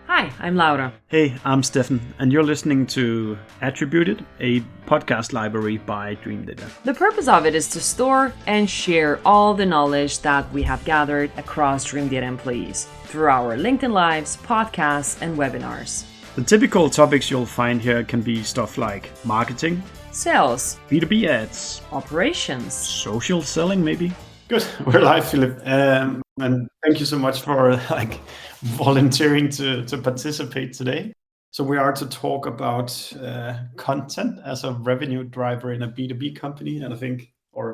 Hi, I'm Laura. Hey, I'm Stefan, and you're listening to Attributed, a podcast library by Dreamdata. The purpose of it is to store and share all the knowledge that we have gathered across Dreamdata employees through our LinkedIn Lives, podcasts, and webinars. The typical topics you'll find here can be stuff like marketing, Sales, B2B ads, operations, social selling maybe. Good, we're live, Philip, and thank you so much for volunteering to participate today. So we are to talk about content as a revenue driver in a B2B company, and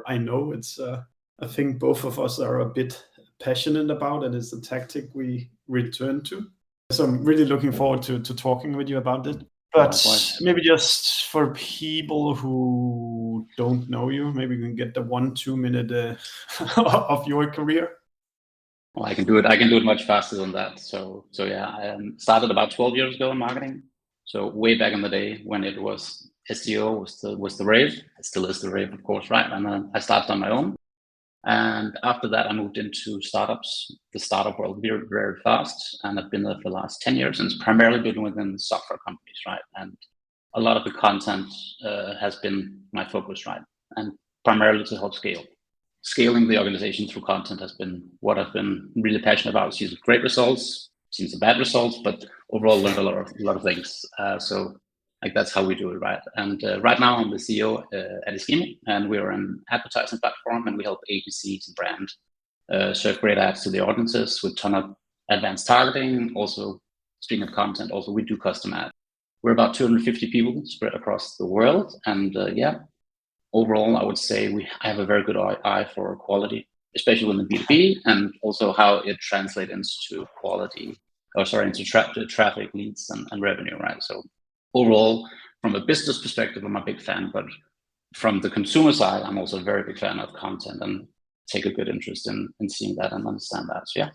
I know I think both of us are a bit passionate about, and it's a tactic we return to. So I'm really looking forward to talking with you about it. But maybe just for people who don't know you, maybe we can get the 1-2 minute of your career. Well, I can do it much faster than that. So yeah, I started about 12 years ago in marketing. So way back in the day when it was SEO was the rave. It still is the rave, of course, right? And then I started on my own. And after that, I moved into startups, the startup world very, very fast. And I've been there for the last 10 years, and it's primarily been within software companies, right? And a lot of the content has been my focus, right? And primarily to help scale. Scaling the organization through content has been what I've been really passionate about. Seen some great results, seen some bad results, but overall learned a lot of things. So that's how we do it, right? And right now I'm the CEO at Eskimi, and we're an advertising platform, and we help agencies and brands serve great ads to the audiences with a ton of advanced targeting. Also, speaking of content, also we do custom ads. We're about 250 people spread across the world, and overall, I would say I have a very good eye for quality, especially within B2B, and also how it translates into traffic, leads, and revenue, right? So overall, from a business perspective, I'm a big fan, but from the consumer side, I'm also a very big fan of content and take a good interest in seeing that and understand that. So yeah.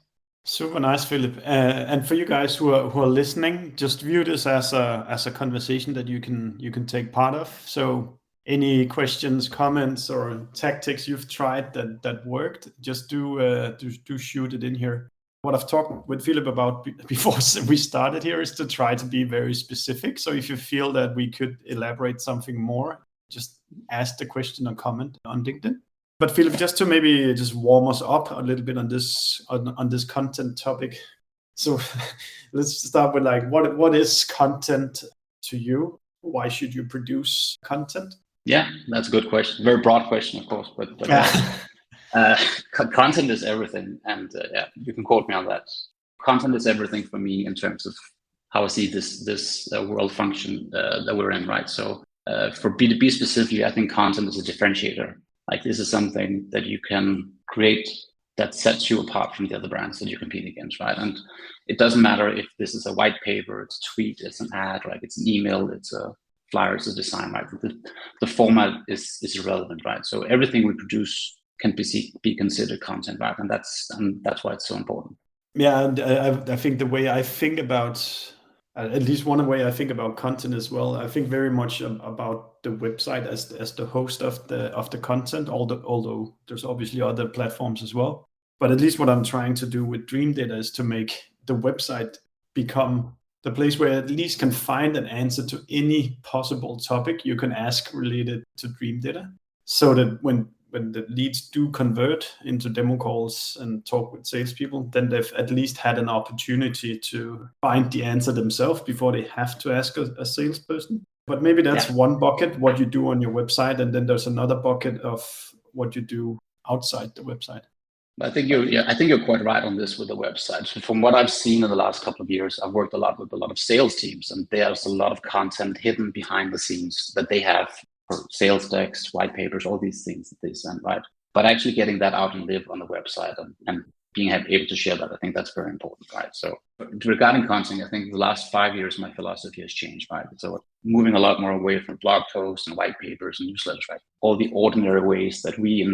Super nice, Philip. And for you guys who are listening, just view this as a conversation that you can take part of. So any questions, comments, or tactics you've tried that worked, just do shoot it in here. What I've talked with Philip about before we started here is to try to be very specific. So if you feel that we could elaborate something more, just ask the question or comment on LinkedIn. But Philip, just to maybe just warm us up a little bit on this content topic. So let's start with what is content to you? Why should you produce content? Yeah, that's a good question. Very broad question, of course, but content is everything, and you can quote me on that. Content is everything for me in terms of how I see this world function that we're in, right? So for B2B specifically, I think content is a differentiator. Like this is something that you can create that sets you apart from the other brands that you compete against, right? And it doesn't matter if this is a white paper, it's a tweet, it's an ad, right? It's an email, it's a flyer, it's a design, right? The format is irrelevant, right? So everything we produce can be considered content, right? And that's why it's so important. Yeah, and I think the way I think about, at least one way I think about content as well, I think very much about the website as the host of the content, although there's obviously other platforms as well. But at least what I'm trying to do with Dreamdata is to make the website become the place where at least can find an answer to any possible topic you can ask related to Dreamdata, so that when the leads do convert into demo calls and talk with salespeople, then they've at least had an opportunity to find the answer themselves before they have to ask a salesperson. But maybe that's one bucket, what you do on your website, and then there's another bucket of what you do outside the website. I think you're quite right on this with the website. So from what I've seen in the last couple of years, I've worked a lot with a lot of sales teams, and there's a lot of content hidden behind the scenes that they have for sales decks, white papers, all these things that they send, right? But actually getting that out and live on the website and being able to share that, I think that's very important, right? So regarding content, I think the last 5 years, my philosophy has changed, right? So moving a lot more away from blog posts and white papers and newsletters, right? All the ordinary ways that we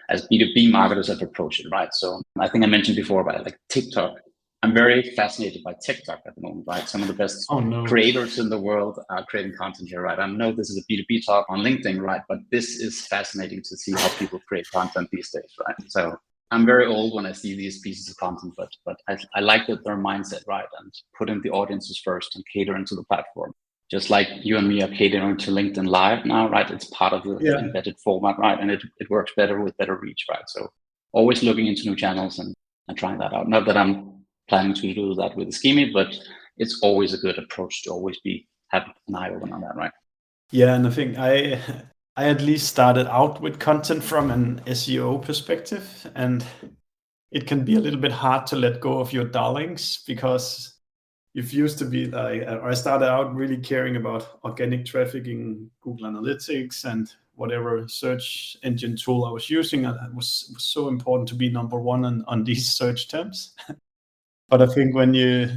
as B2B marketers have approached it, right? So I think I mentioned before about TikTok. I'm very fascinated by TikTok at the moment, right? Some of the best creators in the world are creating content here, right? I know this is a B2B talk on LinkedIn, right? But this is fascinating to see how people create content these days, right? So I'm very old when I see these pieces of content, but I like that their mindset, right? And putting the audiences first and catering to the platform. Just like you and me are catering to LinkedIn Live now, right? It's part of the embedded format, right? And it works better with better reach, right? So always looking into new channels and trying that out. Not that I'm planning to do that with Eskimi, but it's always a good approach to always have an eye open on that, right? Yeah, and I think I at least started out with content from an SEO perspective, and it can be a little bit hard to let go of your darlings because you've used to be like, I started out really caring about organic traffic in Google Analytics and whatever search engine tool I was using. It was so important to be number one on these search terms. But I think when you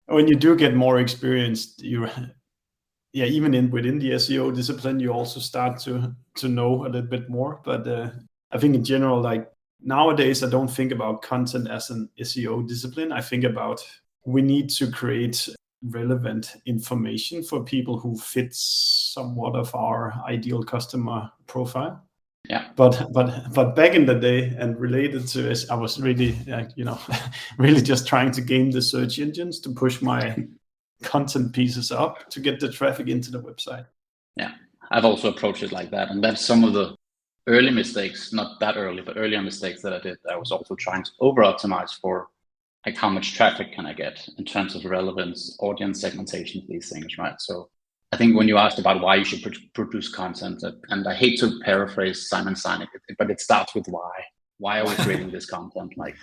do get more experienced, even within the SEO discipline, you also start to know a little bit more. But I think in general, like nowadays, I don't think about content as an SEO discipline. I think about we need to create relevant information for people who fit somewhat of our ideal customer profile. Yeah. But back in the day, and related to this, I was really really just trying to game the search engines to push my content pieces up to get the traffic into the website. Yeah, I've also approached it like that, and that's some of the early mistakes, not that early, but earlier mistakes that I did. I was also trying to over optimize for like how much traffic can I get in terms of relevance, audience segmentation, these things, right? So I think when you asked about why you should produce content, and I hate to paraphrase Simon Sinek, but it starts with why. Why are we creating this content? Like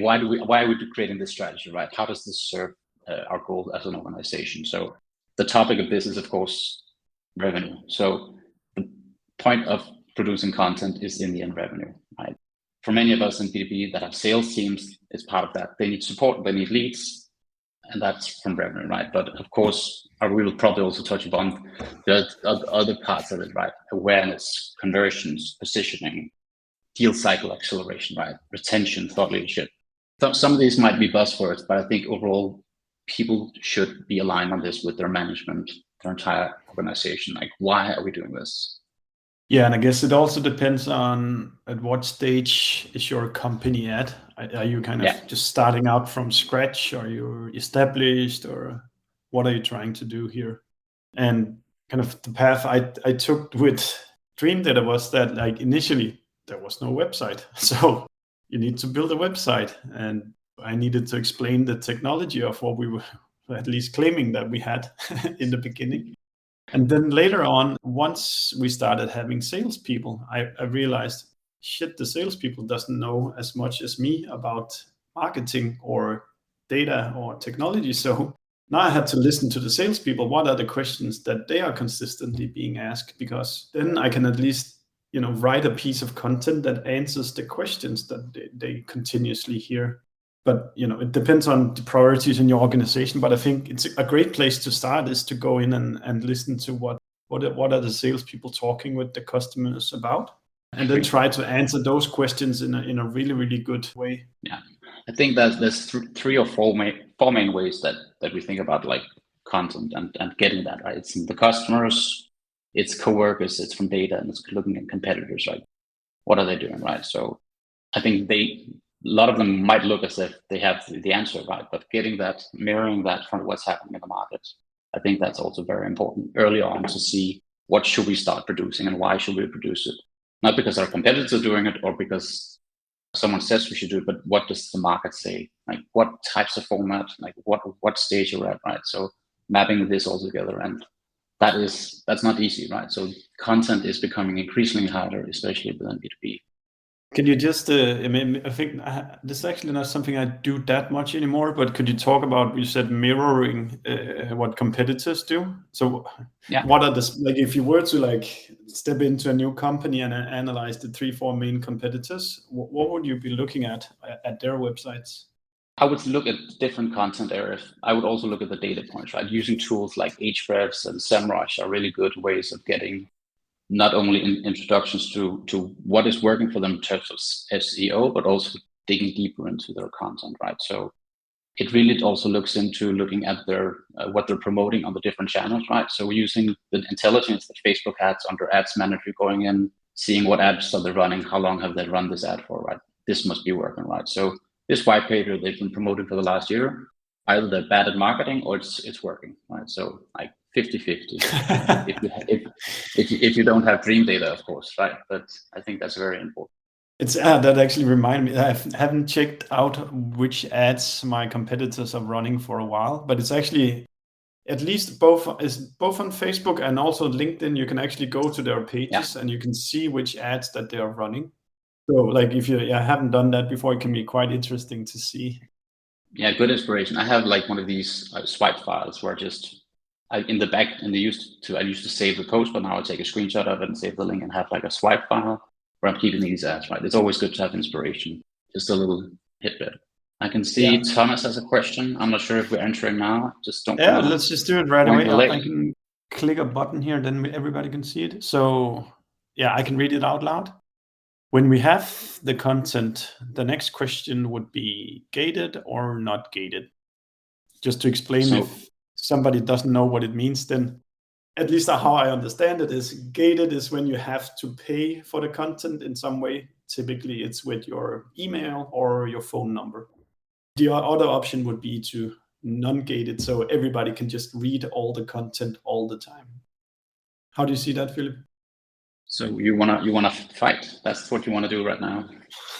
why are we creating this strategy, right? How does this serve our goal as an organization? So the topic of this is, of course, revenue. So the point of producing content is in the end revenue, right? For many of us in B2B that have sales teams, it's part of that. They need support, they need leads, and that's from revenue, right? But of course, we will probably also touch upon the other parts of it, right? Awareness, conversions, positioning, deal cycle acceleration, right? Retention, thought leadership. Some of these might be buzzwords, but I think overall, people should be aligned on this with their management, their entire organization. Like, why are we doing this? Yeah, and I guess it also depends on at what stage is your company at. Are you kind of just starting out from scratch? Are you established, or what are you trying to do here? And kind of the path I took with Dreamdata was that, like, initially there was no website, so you need to build a website, and I needed to explain the technology of what we were at least claiming that we had in the beginning. And then later on, once we started having salespeople, I realized, shit, the salespeople doesn't know as much as me about marketing or data or technology. So now I had to listen to the salespeople. What are the questions that they are consistently being asked? Because then I can at least, write a piece of content that answers the questions that they continuously hear. But it depends on the priorities in your organization. But I think it's a great place to start is to go in and listen to what are the salespeople talking with the customers about, and then try to answer those questions in a really, really good way. Yeah, I think that there's three or four main ways that we think about like content and getting that right. It's the customers, it's coworkers, it's from data, and it's looking at competitors. Right, what are they doing? Right. So I think a lot of them might look as if they have the answer, right? But mirroring that from what's happening in the market, I think that's also very important early on to see what should we start producing and why should we produce it? Not because our competitors are doing it or because someone says we should do it, but what does the market say? Like what types of format, like what stage you're at, right? So mapping this all together, and that's not easy, right? So content is becoming increasingly harder, especially within B2B. Can you just, I think this is actually not something I do that much anymore, but could you talk about, you said mirroring what competitors do? So what are like, if you were to like step into a new company and analyze the 3-4 main competitors, what would you be looking at their websites? I would look at different content areas. I would also look at the data points, right? Using tools like Ahrefs and SEMrush are really good ways of getting not only introductions to what is working for them in terms of SEO, but also digging deeper into their content, right? So it really also looks into looking at their what they're promoting on the different channels, right? So we're using the intelligence that Facebook has under Ads Manager, going in, seeing what ads are they running, how long have they run this ad for, right? This must be working, right? So this white paper they've been promoting for the last year, either they're bad at marketing or it's working, right? So like 50-50 if you don't have Dreamdata, of course, right? But I think that's very important. It's that actually reminded me. I haven't checked out which ads my competitors are running for a while, but it's actually at least both on Facebook and also LinkedIn. You can actually go to their pages and you can see which ads that they are running. So like if you haven't done that before, it can be quite interesting to see. Yeah, good inspiration. I have like one of these swipe files where I used to save the post, but now I take a screenshot of it and save the link and have like a swipe file where I'm keeping these ads, right? It's always good to have inspiration. Just a little tidbit. I can see Thomas has a question. I'm not sure if we're entering now. Just don't. Yeah, let's just do it right away. Late. I can click a button here, then everybody can see it. So I can read it out loud. When we have the content, the next question would be gated or not gated. Just to explain, if somebody doesn't know what it means, then at least how I understand it is gated is when you have to pay for the content in some way. Typically, it's with your email or your phone number. The other option would be to non-gated, so everybody can just read all the content all the time. How do you see that, Philip? So you wanna fight? That's what you want to do right now,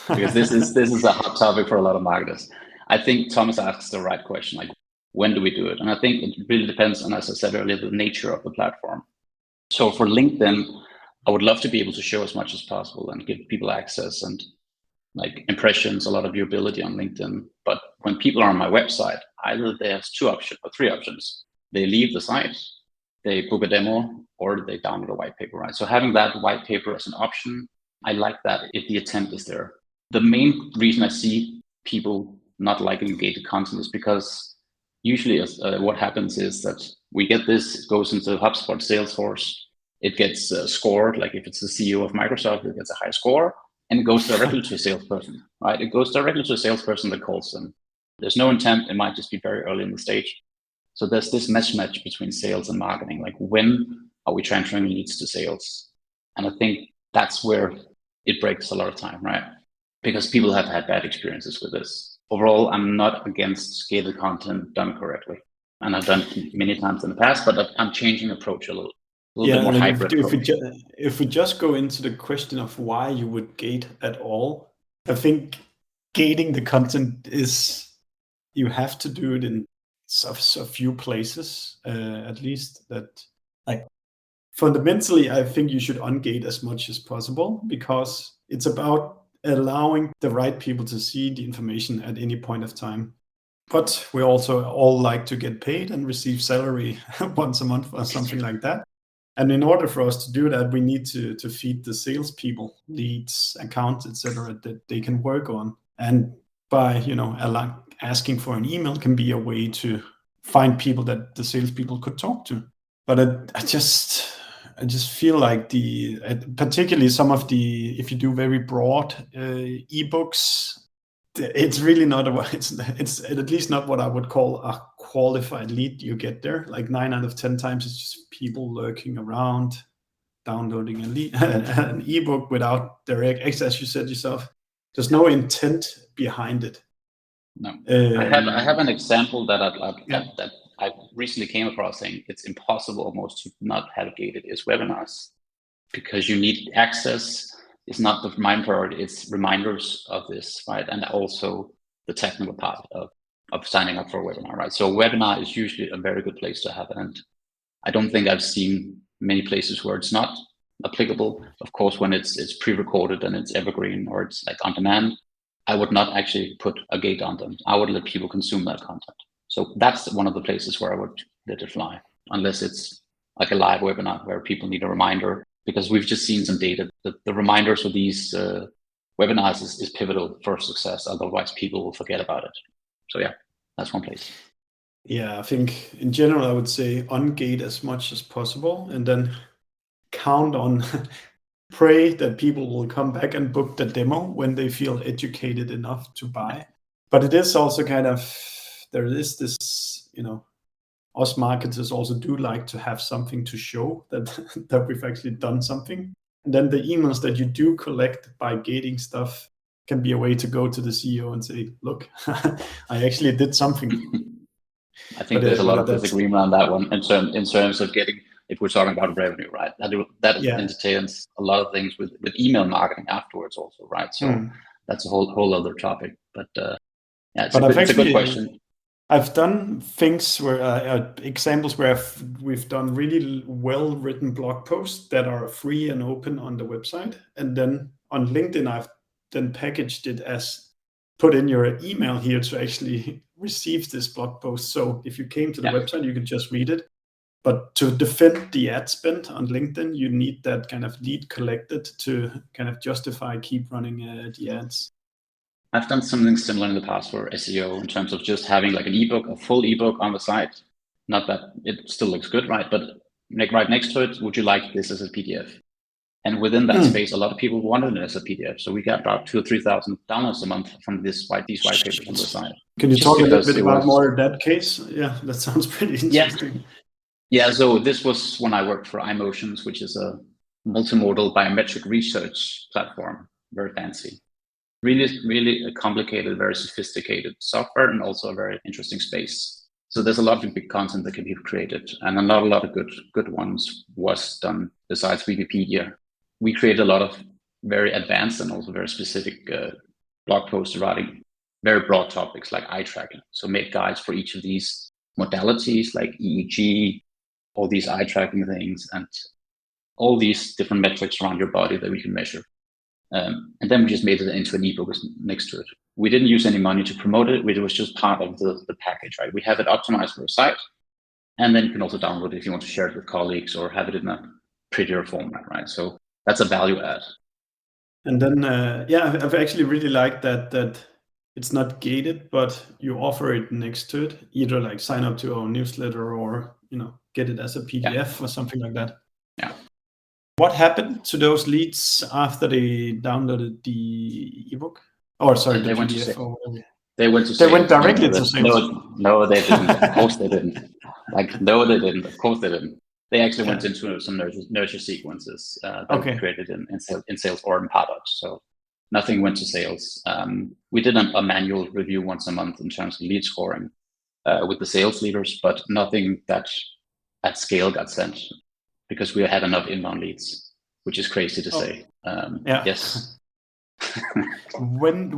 because this is a hot topic for a lot of marketers. I think Thomas asks the right question, like when do we do it? And I think it really depends on, as I said earlier, the nature of the platform. So for LinkedIn, I would love to be able to show as much as possible and give people access and like impressions, a lot of viewability on LinkedIn. But when people are on my website, either there's 2 options or 3 options. They leave the site, they book a demo, or they download a white paper, right? So having that white paper as an option, I like that if the intent is there. The main reason I see people not liking gated content is because usually what happens is that we get this, it goes into HubSpot, Salesforce, it gets scored, like if it's the CEO of Microsoft, it gets a high score, and it goes directly to a salesperson, right? It goes directly to a salesperson that calls them. There's no intent, it might just be very early in the stage. So there's this mismatch between sales and marketing, like when are we transferring leads to sales? And I think that's where it breaks a lot of time, right? Because people have had bad experiences with this. Overall, I'm not against gated content done correctly. And I've done it many times in the past, but I'm changing approach a little bit more hybrid. If we just go into the question of why you would gate at all, I think gating the content is, you have to do it in a few places, at least. That, like, fundamentally, I think you should ungate as much as possible, because it's about allowing the right people to see the information at any point of time. But we also all like to get paid and receive salary once a month or something like that. And in order for us to do that, we need to feed the salespeople leads, accounts, etc., that they can work on. And by asking for an email can be a way to find people that the salespeople could talk to. But I just feel like particularly some of the, if you do very broad ebooks, it's really not it's at least not what I would call a qualified lead you get there. Like 9 out of 10 times it's just people lurking around downloading an ebook without direct access, as you said yourself. There's no intent behind it. No, I have an example that I recently came across, saying it's impossible almost to not have gated is webinars, because you need access. It's not the main priority, it's reminders of this, right? And also the technical part of signing up for a webinar, right? So a webinar is usually a very good place to have it. And I don't think I've seen many places where it's not applicable. Of course, when it's pre-recorded and it's evergreen or it's like on demand, I would not actually put a gate on them. I would let people consume that content. So that's one of the places where I would let it fly, unless it's like a live webinar where people need a reminder, because we've just seen some data that the reminders for these webinars is pivotal for success. Otherwise, people will forget about it. So yeah, that's one place. Yeah, I think in general, I would say ungate as much as possible, and then count on, pray that people will come back and book the demo when they feel educated enough to buy. But it is also kind of, there is this, us marketers also do like to have something to show that we've actually done something. And then the emails that you do collect by gating stuff can be a way to go to the CEO and say, look, I actually did something. I think there's a lot of disagreement on that one in terms of getting, if we're talking about revenue, right? That entertains a lot of things with email marketing afterwards also, right? So that's a whole other topic. But it's a good question. I've done things where examples where we've done really well-written blog posts that are free and open on the website. And then on LinkedIn, I've then packaged it as put in your email here to actually receive this blog post. So if you came to the website, you could just read it. But to defend the ad spend on LinkedIn, you need that kind of lead collected to kind of justify keep running the ads. I've done something similar in the past for SEO in terms of just having like an ebook, a full ebook on the site. Not that it still looks good, right? But right next to it, would you like this as a PDF? And within that space, a lot of people wanted it as a PDF. So we got about 2,000 or 3,000 downloads a month from these white papers on the site. Can you talk a little bit about more that case? Yeah, that sounds pretty interesting. Yeah, so this was when I worked for iMotions, which is a multimodal biometric research platform, very fancy. Really a complicated, very sophisticated software, and also a very interesting space. So there's a lot of big content that can be created, and not a lot of good ones was done besides Wikipedia. We created a lot of very advanced and also very specific blog posts regarding very broad topics like eye tracking. So made guides for each of these modalities like EEG, all these eye tracking things, and all these different metrics around your body that we can measure. And then we just made it into an ebook next to it. We didn't use any money to promote it. It was just part of the package, right? We have it optimized for a site, and then you can also download it if you want to share it with colleagues or have it in a prettier format, right? So that's a value add. And then, I've actually really liked that it's not gated, but you offer it next to it, either like sign up to our newsletter or, get it as a PDF or something like that. Yeah. What happened to those leads after they downloaded the ebook? Or sorry, the PDF or whatever. They went to sales. They went directly to sales. No, they didn't. Of course they didn't. No, they didn't. Of course they didn't. They actually went into some nurture sequences that we created in sales or in products. So nothing went to sales. We did a manual review once a month in terms of lead scoring with the sales leaders, but nothing that at scale got sent because we had enough inbound leads, which is crazy to say. Yes. When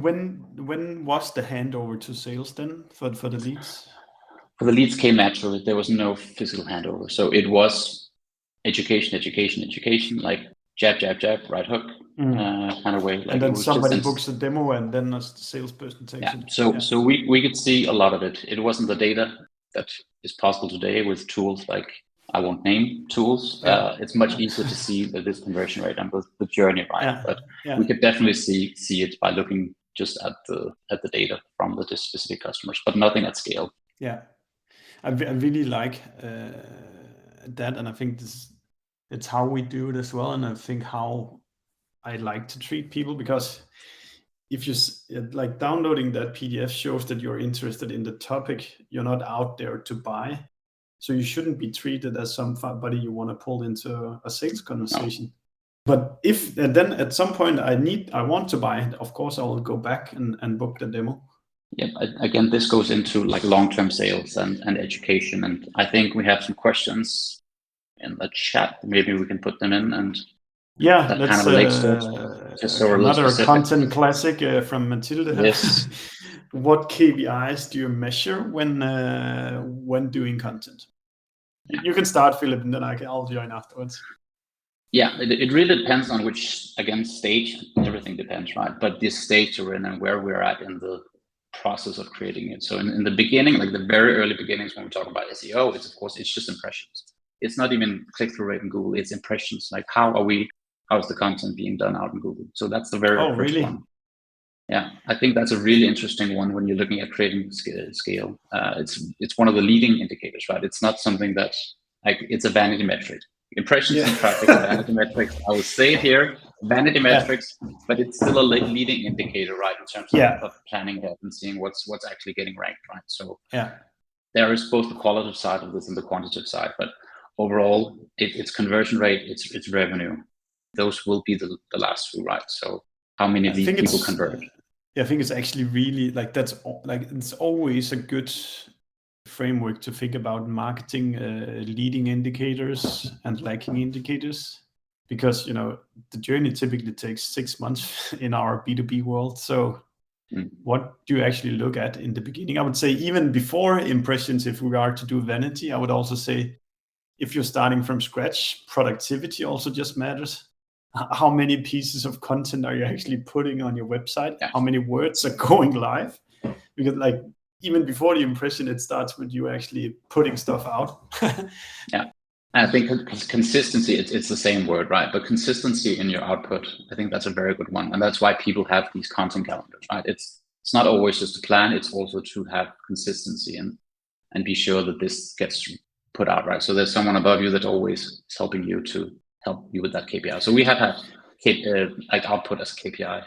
was the handover to sales then for the leads? For the leads came naturally. There was no physical handover. So it was education, like jab, right hook kind of way. Like and then somebody books a demo and then a salesperson takes it. So we could see a lot of it. It wasn't the data that is possible today with tools like, I won't name tools. It's much easier to see this conversion rate and the journey, right? But we could definitely see it by looking just at the data from the specific customers, but nothing at scale. Yeah, I really like that, and I think it's how we do it as well, and I think how I like to treat people, because if you like downloading that PDF shows that you're interested in the topic, you're not out there to buy. So you shouldn't be treated as somebody you want to pull into a sales conversation. No. But if then at some point I want to buy it, of course I will go back and book the demo. Yeah, again, this goes into like long-term sales and education. And I think we have some questions in the chat. Maybe we can put them in, and that kind of relates to just so another content classic from Matilda. Yes. What KPIs do you measure when doing content? You can start, Philip, and then I'll join afterwards. Yeah, it really depends on which, again, stage. Everything depends, right? But this stage we're in and where we're at in the process of creating it. So in the beginning, like the very early beginnings when we talk about SEO, it's just impressions. It's not even click-through rate in Google. It's impressions. Like how is the content being done out in Google? So that's the very first one. Yeah, I think that's a really interesting one when you're looking at creating scale. It's one of the leading indicators, right? It's not something that it's a vanity metric. Impressions and traffic are vanity metrics. I will say it here, vanity metrics, but it's still a leading indicator, right? In terms of planning that and seeing what's actually getting ranked, right? So there is both the qualitative side of this and the quantitative side, but overall, it's conversion rate, it's revenue. those will be the last two, right? So how many of these people convert? Yeah, I think it's actually really it's always a good framework to think about marketing leading indicators and lagging indicators, because the journey typically takes 6 months in our B2B world. So what do you actually look at in the beginning? I would say even before impressions, if we are to do vanity, I would also say if you're starting from scratch, productivity also just matters. How many pieces of content are you actually putting on your website? Yeah. How many words are going live? Because even before the impression, it starts with you actually putting stuff out. Yeah. I think consistency, it's the same word, right? But consistency in your output, I think that's a very good one. And that's why people have these content calendars, right? It's not always just a plan. It's also to have consistency and be sure that this gets put out, right? So there's someone above you that always is helping you to help you with that KPI. So we have had output as KPI.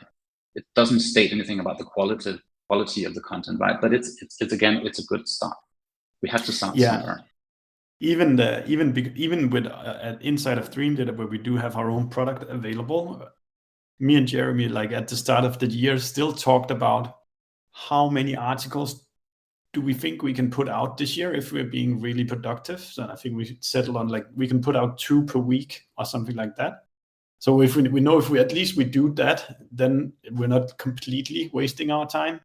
It doesn't state anything about the quality of the content, right? But it's again, it's a good start. We have to start somewhere. Even with inside of Dreamdata, where we do have our own product available, me and Jeremy, at the start of the year, still talked about how many articles do we think we can put out this year if we're being really productive. So I think we should settle on we can put out 2 per week or something like that. So if we know if we at least we do that, then we're not completely wasting our time.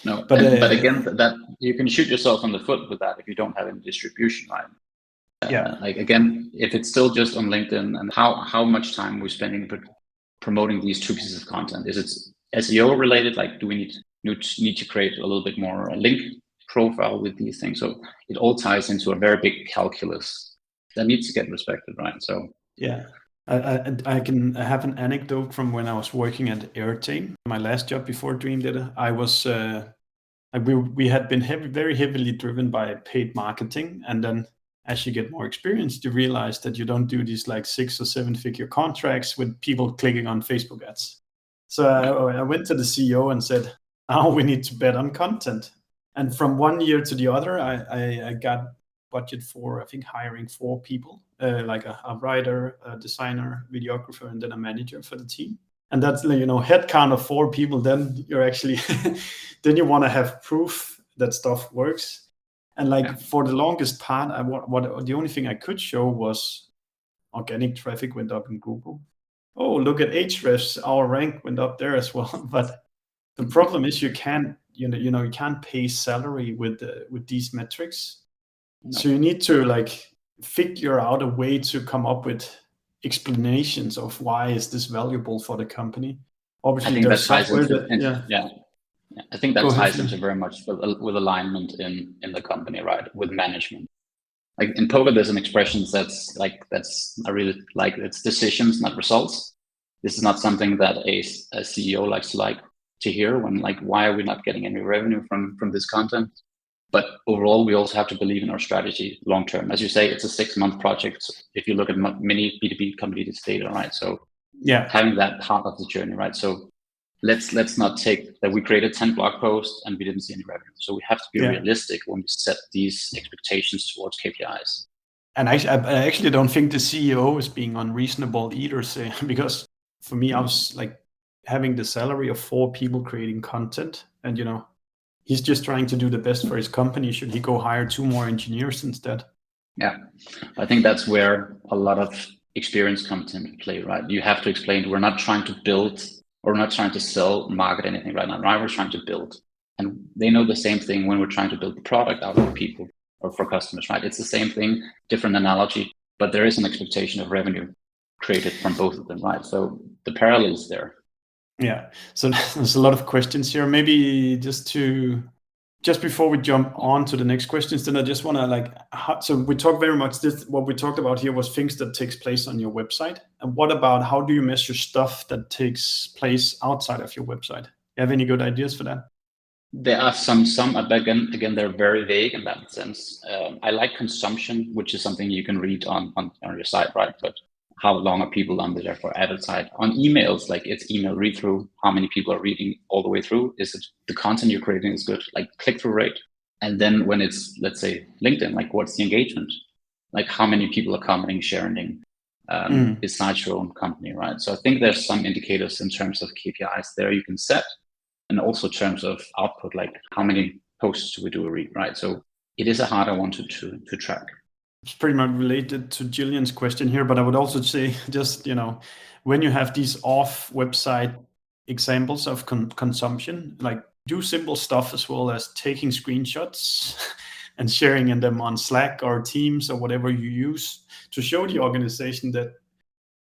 No, but again, that you can shoot yourself in the foot with that if you don't have any distribution, right? Again, if it's still just on LinkedIn, and how much time we're spending promoting these 2 pieces of content? Is it SEO related? Do we need to create a little bit more link profile with these things? So it all ties into a very big calculus that needs to get respected, right? So I can have an anecdote from when I was working at Airtame, my last job before Dreamdata. I was we had been very heavily driven by paid marketing, and then as you get more experience, you realize that you don't do these 6 or 7 figure contracts with people clicking on Facebook ads. So I went to the CEO and said, "Now we need to bet on content." And from one year to the other, I got budget for, I think, hiring 4 people, a writer, a designer, videographer, and then a manager for the team. And that's, head count of 4 people. Then you're actually, then you want to have proof that stuff works. And for the longest part, the only thing I could show was organic traffic went up in Google. Oh, look at Ahrefs, our rank went up there as well. But the problem is you can't pay salary with these metrics. No. So you need to figure out a way to come up with explanations of why is this valuable for the company. Obviously, there's software I think that ties into very much with alignment in the company, right? With management. In poker, there's an expression that's I really like. It's decisions, not results. This is not something that a CEO likes to hear when why are we not getting any revenue from this content? But overall, we also have to believe in our strategy long term. As you say, it's a 6-month project. If you look at many B2B companies' data, right? So having that part of the journey, right? So let's not take that we created 10 blog posts and we didn't see any revenue. So we have to be realistic when we set these expectations towards KPIs. And I actually don't think the CEO is being unreasonable either, because for me, I was having the salary of 4 people creating content, and he's just trying to do the best for his company. Should he go hire 2 more engineers instead? Yeah, I think that's where a lot of experience comes into play, right? You have to explain we're not trying to build or we're not trying to sell, market anything right now. Right? We're trying to build. And they know the same thing when we're trying to build the product out for people or for customers, right? It's the same thing, different analogy, but there is an expectation of revenue created from both of them, right? So the parallel is there. Yeah. So there's a lot of questions here. Maybe just before we jump on to the next questions, then I just want to so we talk very much what we talked about here was things that takes place on your website. And what about how do you measure stuff that takes place outside of your website? You have any good ideas for that? There are some, but again, they're very vague in that sense. I like consumption, which is something you can read on your site, right? But how long are people on there for advertise? On emails, it's email read through, how many people are reading all the way through? Is it the content you're creating is good, click-through rate? And then when it's, let's say, LinkedIn, what's the engagement? How many people are commenting, sharing? besides your own company, right? So I think there's some indicators in terms of KPIs there you can set, and also in terms of output, like how many posts do we do a week, right? So it is a harder one to track. It's pretty much related to Gillian's question here, but I would also say just, when you have these off website examples of consumption, like do simple stuff as well as taking screenshots and sharing them on Slack or Teams or whatever you use to show the organization that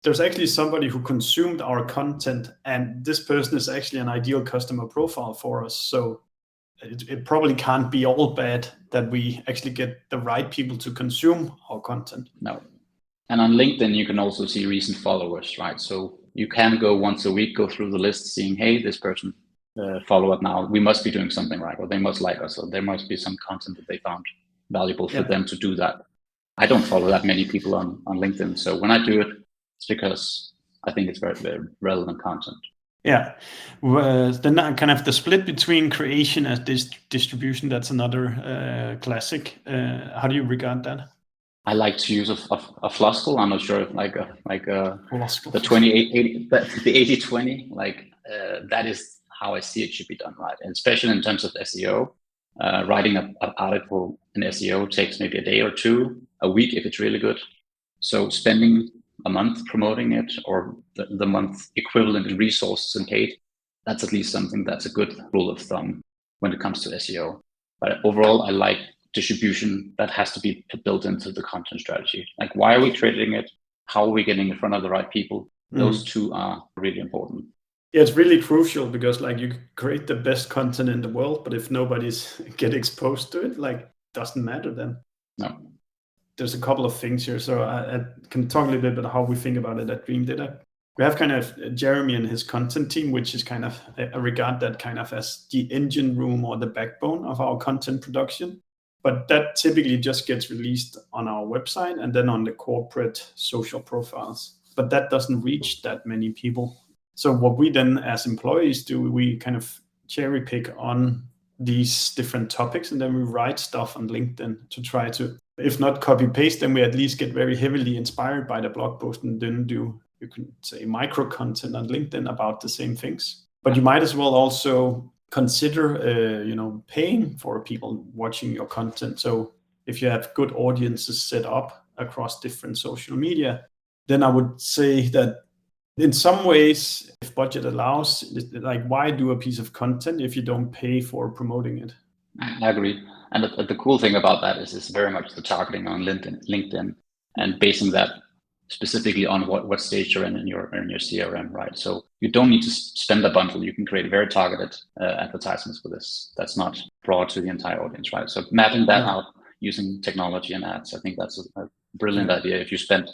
there's actually somebody who consumed our content, and this person is actually an ideal customer profile for us. So it probably can't be all bad that we actually get the right people to consume our content. No. And on LinkedIn, you can also see recent followers, right? So you can go once a week, go through the list, seeing, hey, this person follow up now. We must be doing something right, or they must like us, or there must be some content that they found valuable for them to do that. I don't follow that many people on LinkedIn. So when I do it, it's because I think it's very, very relevant content. Yeah. Then kind of the split between creation and distribution, that's another classic. How do you regard that? I like to use a floskel. I'm not sure if like floskel. The 80-20, that is how I see it should be done, right? And especially in terms of SEO, writing an article in SEO takes maybe a day or two, a week if it's really good. So spending a month promoting it, or the month equivalent in resources and paid, that's at least something that's a good rule of thumb when it comes to SEO. But overall, I like distribution that has to be built into the content strategy. Like, why are we creating it? How are we getting in front of the right people? Those two are really important. Yeah, it's really crucial because you create the best content in the world, but if nobody's get exposed to it, doesn't matter then. No. There's a couple of things here. So I can talk a little bit about how we think about it at Dreamdata. We have kind of Jeremy and his content team, which is kind of, I regard that kind of as the engine room or the backbone of our content production. But that typically just gets released on our website and then on the corporate social profiles. But that doesn't reach that many people. So what we then as employees do, we kind of cherry pick on these different topics, and then we write stuff on LinkedIn to try to, if not copy paste, then we at least get very heavily inspired by the blog post and then do, you can say, micro content on LinkedIn about the same things. But you might as well also consider, paying for people watching your content. So if you have good audiences set up across different social media, then I would say that in some ways, if budget allows, why do a piece of content if you don't pay for promoting it? I agree. And the cool thing about that is very much the targeting on LinkedIn and basing that specifically on what stage you're in your CRM, right? So you don't need to spend a bundle. You can create very targeted advertisements for this. That's not broad to the entire audience, right? So mapping that out using technology and ads, I think that's a brilliant idea if you spend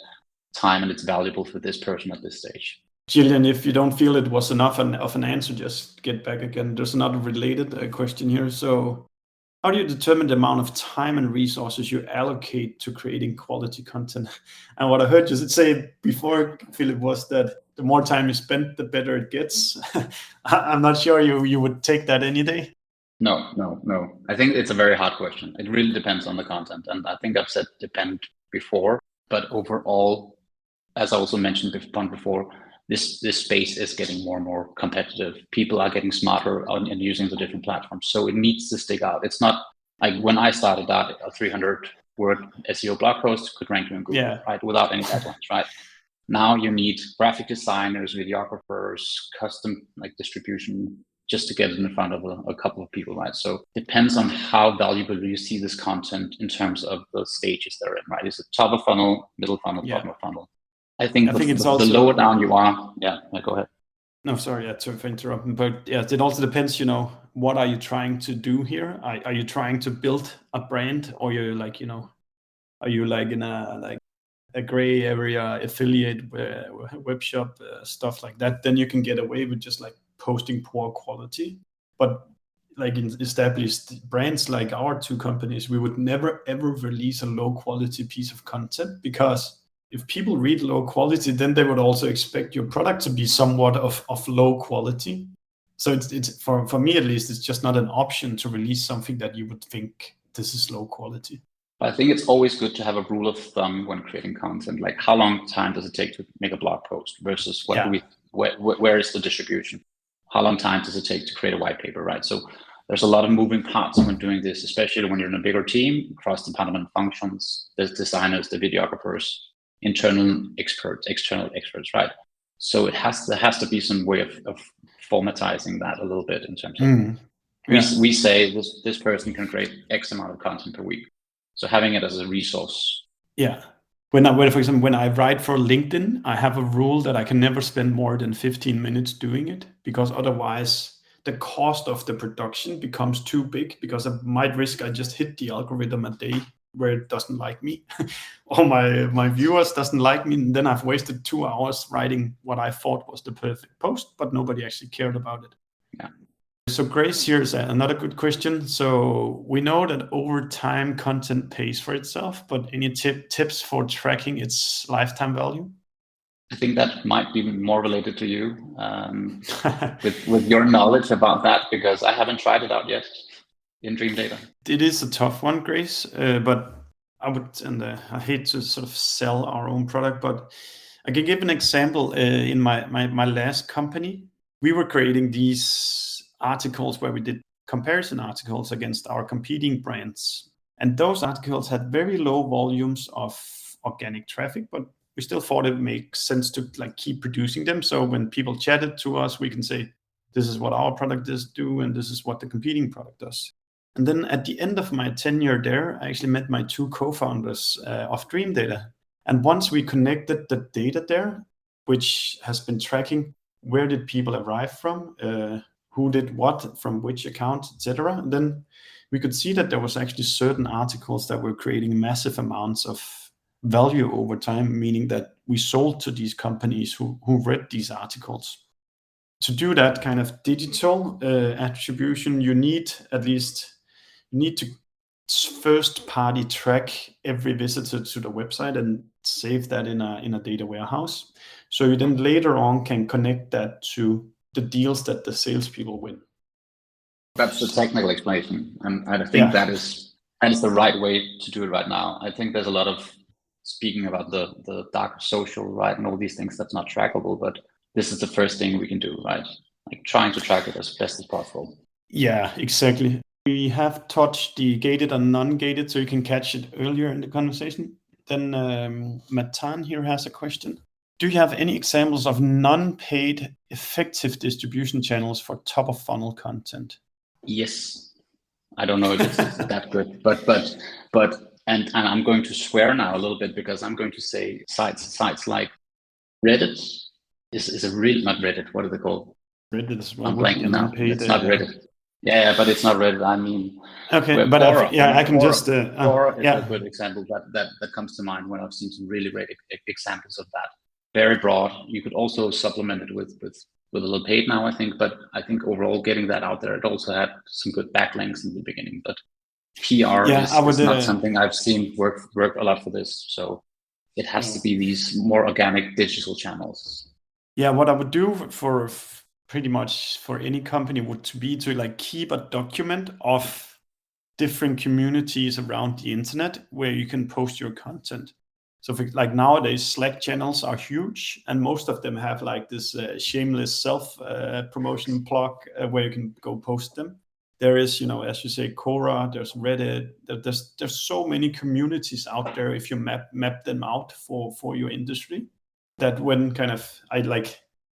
time and it's valuable for this person at this stage. Gillian, if you don't feel it was enough of an answer, just get back again. There's another related question here. So how do you determine the amount of time and resources you allocate to creating quality content? And what I heard you say before, Philip, was that the more time you spend, the better it gets. I'm not sure you would take that any day. No. I think it's a very hard question. It really depends on the content. And I think I've said depend before, but overall, as I also mentioned before, this space is getting more and more competitive. People are getting smarter and using the different platforms. So it needs to stick out. It's not like when I started out, a 300-word SEO blog post could rank you in Google, right? Without any headlines, right? Now you need graphic designers, videographers, custom distribution, just to get it in front of a couple of people, right? So it depends on how valuable you see this content in terms of the stages they're in, right? Is it top of funnel, middle funnel, bottom of funnel? I think it's also, the lower down you are, go ahead. No, sorry, to interrupt. But it also depends, what are you trying to do here? Are you trying to build a brand, or you're are you in a gray area affiliate web shop, stuff like that? Then you can get away with just posting poor quality. But in established brands like our two companies, we would never ever release a low quality piece of content, because if people read low quality, then they would also expect your product to be somewhat of low quality. So it's for me at least, it's just not an option to release something that you would think this is low quality. I think it's always good to have a rule of thumb when creating content. Like, how long time does it take to make a blog post versus where is the distribution? How long time does it take to create a white paper, right? So there's a lot of moving parts when doing this, especially when you're in a bigger team, cross-department functions, there's designers, the videographers, internal experts, external experts, right? So there has to be some way of formatizing that a little bit in terms of we say this person can create X amount of content per week. So having it as a resource. Yeah. For example, when I write for LinkedIn, I have a rule that I can never spend more than 15 minutes doing it, because otherwise the cost of the production becomes too big, because I might risk I just hit the algorithm a day where it doesn't like me or my viewers doesn't like me. And then I've wasted 2 hours writing what I thought was the perfect post, but nobody actually cared about it. Yeah. So Grace, here's another good question. So we know that over time content pays for itself, but any tips for tracking its lifetime value? I think that might be more related to you with your knowledge about that, because I haven't tried it out yet in Dreamdata. It is a tough one, Grace, but I would, and I hate to sort of sell our own product, but I can give an example. In my last company, we were creating these articles where we did comparison articles against our competing brands. And those articles had very low volumes of organic traffic, but we still thought it makes sense to keep producing them. So when people chatted to us, we can say, this is what our product does do, and this is what the competing product does. And then at the end of my tenure there, I actually met my 2 co-founders of Dreamdata. And once we connected the data there, which has been tracking where did people arrive from, who did what from which account, etc., then we could see that there was actually certain articles that were creating massive amounts of value over time, meaning that we sold to these companies who read these articles. To do that kind of digital attribution, you need to first party track every visitor to the website and save that in a data warehouse. So you then later on can connect that to the deals that the salespeople win. That's the technical explanation, and I think that is the right way to do it right now. I think there's a lot of speaking about the dark social, right, and all these things that's not trackable, but this is the first thing we can do, right? Like trying to track it as best as possible. Yeah, exactly. We have touched the gated and non-gated, so you can catch it earlier in the conversation. Then Matan here has a question. Do you have any examples of non-paid effective distribution channels for top of funnel content? Yes. I don't know if it's that good, but and I'm going to swear now a little bit, because I'm going to say sites like Reddit is a real, not Reddit, what are they called? Reddit is I'm blanking now. It's not Reddit. Yeah, but it's not Reddit. I mean, okay, but Quora, I can just Quora is a good example that comes to mind when I've seen some really great examples of that. Very broad. You could also supplement it with a little paid now, I think, but I think overall getting that out there, it also had some good backlinks in the beginning, but PR is not something I've seen work a lot for this. So it has to be these more organic digital channels. Yeah, what I would do for pretty much for any company would be to keep a document of different communities around the internet where you can post your content. So nowadays, Slack channels are huge, and most of them have this shameless self promotion plug where you can go post them. There is, as you say, Quora, there's Reddit, there's so many communities out there if you map them out for your industry, that when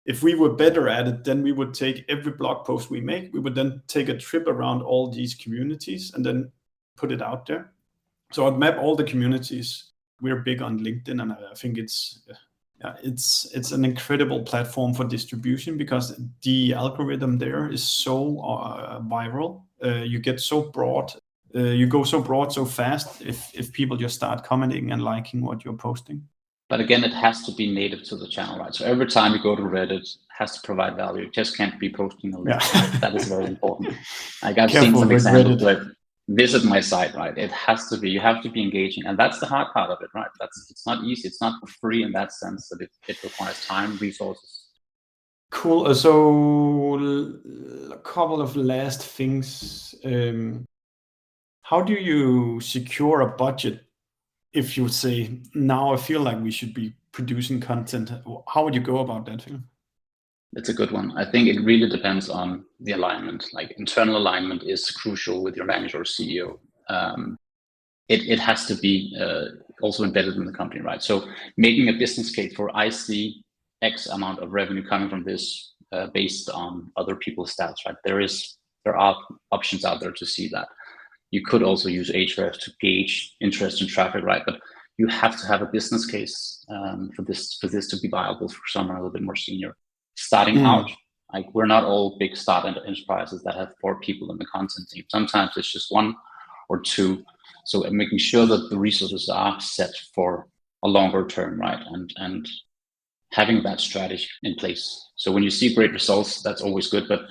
if we were better at it, then we would take every blog post we make, we would then take a trip around all these communities and then put it out there. So I'd map all the communities. We're big on LinkedIn, and I think it's an incredible platform for distribution, because the algorithm there is so viral. You get so broad, you go so broad so fast if people just start commenting and liking what you're posting. But again, it has to be native to the channel, right? So every time you go to Reddit, it has to provide value. It just can't be posting a link. Right? That is very important. I've seen some examples where visit my site, right? It has to be, you have to be engaging. And that's the hard part of it, right? It's not easy. It's not free in that sense, that it requires time, resources. Cool. So a couple of last things. how do you secure a budget if you say, now I feel like we should be producing content? How would you go about that, Phil? It's a good one. I think it really depends on the alignment. Like internal alignment is crucial with your manager or CEO. It has to be also embedded in the company, right? So making a business case for I see X amount of revenue coming from this based on other people's stats, right? There are options out there to see that. You could also use Ahrefs to gauge interest in traffic, right? But you have to have a business case for this to be viable for someone a little bit more senior. Starting out, like we're not all big startup enterprises that have 4 people in the content team. Sometimes it's just 1 or 2. So making sure that the resources are set for a longer term, right? And having that strategy in place. So when you see great results, that's always good. But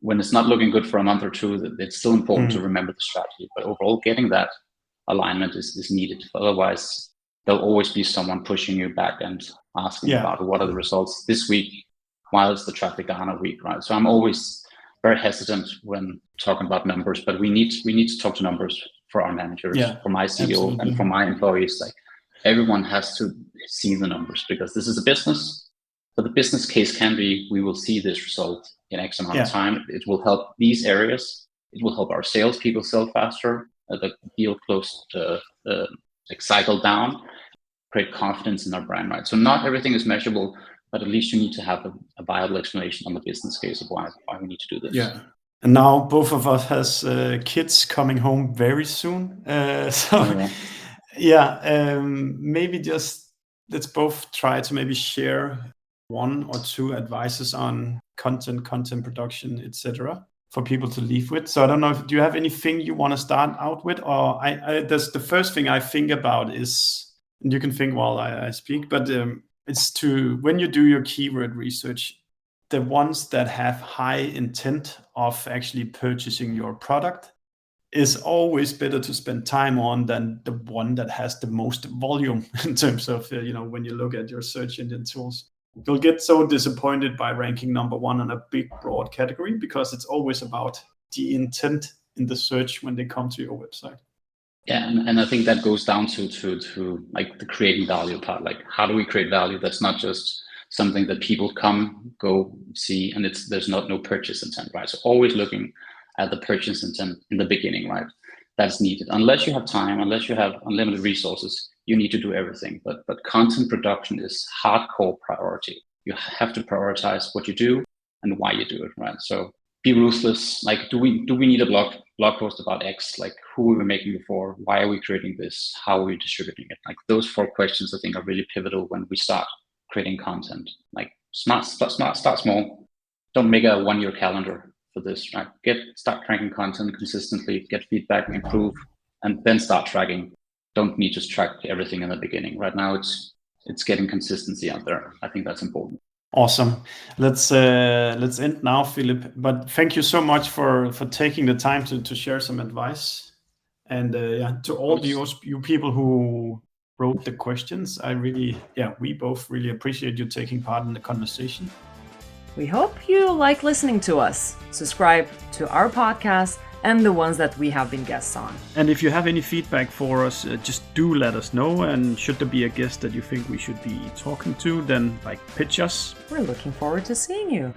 when it's not looking good for a month or 2, it's still important to remember the strategy. But overall, getting that alignment is needed. Otherwise, there'll always be someone pushing you back and asking about what are the results this week, while it's the traffic down week, right? So I'm always very hesitant when talking about numbers, but we need to talk to numbers for our managers, for my CEO, and for my employees. Like everyone has to see the numbers because this is a business. But the business case can be, we will see this result in X amount of time. It will help these areas. It will help our salespeople sell faster, the deal closed, cycle down, create confidence in our brand, right? So not everything is measurable, but at least you need to have a viable explanation on the business case of why we need to do this. Yeah. And now both of us has kids coming home very soon. Maybe just let's both try to maybe share 1 or 2 advices on content production, etc., for people to leave with. So I don't know, do you have anything you want to start out with? Or that's the first thing I think about is, and you can think while I speak, but it's to, when you do your keyword research, the ones that have high intent of actually purchasing your product is always better to spend time on than the one that has the most volume in terms of, when you look at your search engine tools. You'll get so disappointed by ranking number 1 on a big, broad category because it's always about the intent in the search when they come to your website. Yeah, and I think that goes down to like the creating value part. Like, how do we create value that's not just something that people come, go, see, and there's no purchase intent, right? So always looking at the purchase intent in the beginning, right? That's needed. Unless you have time, unless you have unlimited resources, you need to do everything. But content production is hardcore priority. You have to prioritize what you do and why you do it, right? So be ruthless. Like, do we need a blog post about X? Like, who were we making before? Why are we creating this? How are we distributing it? Like, those 4 questions I think are really pivotal when we start creating content. Like, start small. Don't make a 1-year calendar for this, right? Start tracking content consistently, get feedback, improve, and then start tracking. Don't need to track everything in the beginning. Right now, it's getting consistency out there. I think that's important. Awesome. Let's end now, Philip. But thank you so much for taking the time to share some advice. And to all you people who wrote the questions, we both really appreciate you taking part in the conversation. We hope you like listening to us. Subscribe to our podcast and the ones that we have been guests on. And if you have any feedback for us, just do let us know. And should there be a guest that you think we should be talking to, then pitch us. We're looking forward to seeing you.